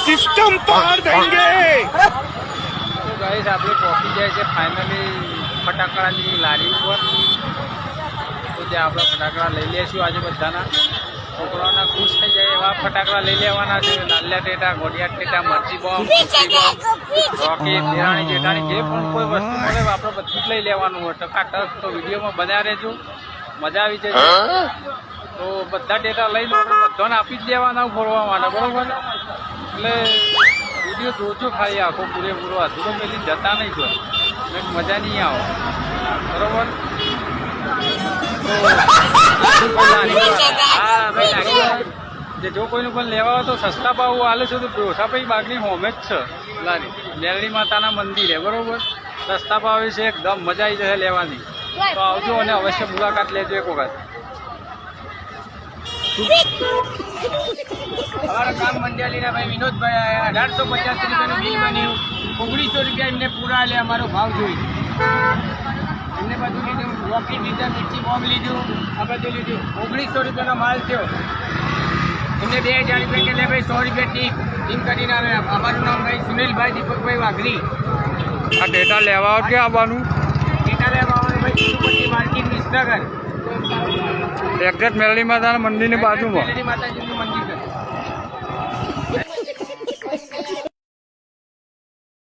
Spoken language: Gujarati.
सिस्टम पार देंगे। तो गाइस આપણે પહોંચી જાય છે ફાઇનલી ફટાકડાની લારી ઉપર. તો ત્યાં આપણે ફટાકડા લઈ લઈશું આજે બધાના. છોકરાઓના ખુશ થઈ જાય એવા ફટાકડા લઈ લેવાના છે. નાલિયા ટેટા, ગોડિયા ટેટા, મરચી બોમ્બ, રોકેટ, દેરાણી જેઠાણી જે પણ કોઈ વસ્તુ મળે આપણે બધું જ લઈ લેવાનું હોય. ટકાટક. તો વિડીયોમાં બન્યા રહેજો, મજા આવી જશે. તો બધા ટેટા લઈને આપણે બધાને આપી જ દેવાના ફોડવા માટે, બરોબર. એટલે વિડીયો જોજો ખાલી આખો પૂરેપૂરો અધૂરો પેલી જતા નહીં જો મજા નહીં આવે, બરોબર. હા ભાઈ, જો કોઈનું પણ લેવા હોય તો સસ્તા ભાવ હાલે છે. તો ડોસાભાઈ બાગની હોમે જ છે લારી, મેરડી માતાના મંદિરે, બરોબર. સસ્તા ભાવે છે એકદમ, મજા આવી જશે લેવાની. તો આવજો અને અવશ્ય મુલાકાત લેજો એક વખત. અમારા કામ મંડળીના ભાઈ વિનોદભાઈ 1850 રૂપિયાનું બિલ બન્યું. 1900 રૂપિયા એમને પૂરા લે અમારો ભાવ જોઈ. એમને બધું લીધું, રોકેટ લીધા, મિર્ચી બોમ્બ લીધું, આ બધું લીધું. 1900 રૂપિયાનો માલ થયો. એમને 2000 રૂપિયા કે લે ભાઈ 100 રૂપિયા ટીપ ટીમ કરીને આવે. અમારું નામ ભાઈ સુનિલભાઈ દીપકભાઈ વાઘરી. આ ડેટા લેવા ક્યાં આવવાનું? ડેટા લેવા આવવાનું ભાઈ તિરુપતિ માર્કેટ વિસનગર, એક્ઝેક્ટ મેરડી માતાના મંદિરની બાજુમાં. મેરડી માતાજીનું મંદિર